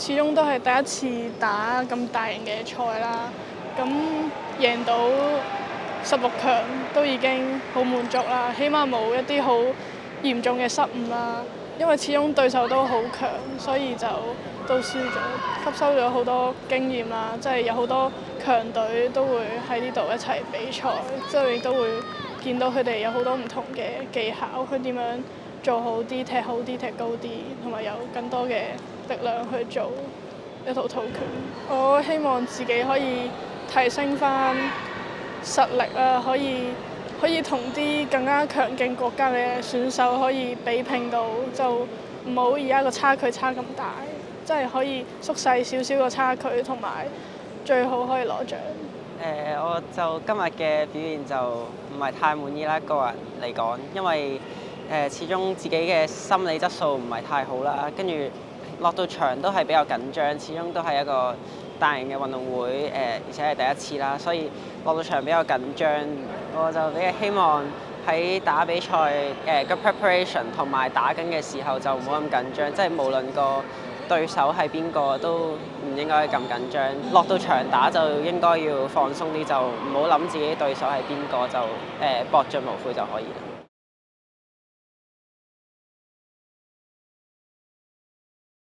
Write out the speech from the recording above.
始終都係第一次打咁大型嘅賽啦，咁贏到16強都已經好滿足啦，起碼冇一啲好嚴重嘅失誤啦。因為始終對手都好強，所以就都輸咗，吸收咗好多經驗啦。即係有好多強隊都會喺呢度一齊比賽，即係亦都會見到佢哋有好多唔同嘅技巧，佢點樣做好啲、踢好啲、踢高啲，同埋有更多嘅力量去做一套套拳。我希望自己可以提升返實力啦，可以同啲更加強勁國家嘅選手可以比拼到，就唔好而家個差距差咁大，即係可以縮細少少個差距，同埋最好可以攞獎。我就今日嘅表現就唔係太滿意啦，個人嚟講，因為始終自己嘅心理質素唔係太好啦，跟住落到場都係比較緊張，始終都係一個大型嘅運動會，而且係第一次啦，所以落到場比較緊張。我就比較希望喺打比賽個 preparation 同埋打緊嘅時候就唔好咁緊張，即係無論個對手係邊個都唔應該咁緊張。落到場打就應該要放鬆啲，就唔好諗自己對手係邊個，就搏盡無悔就可以啦。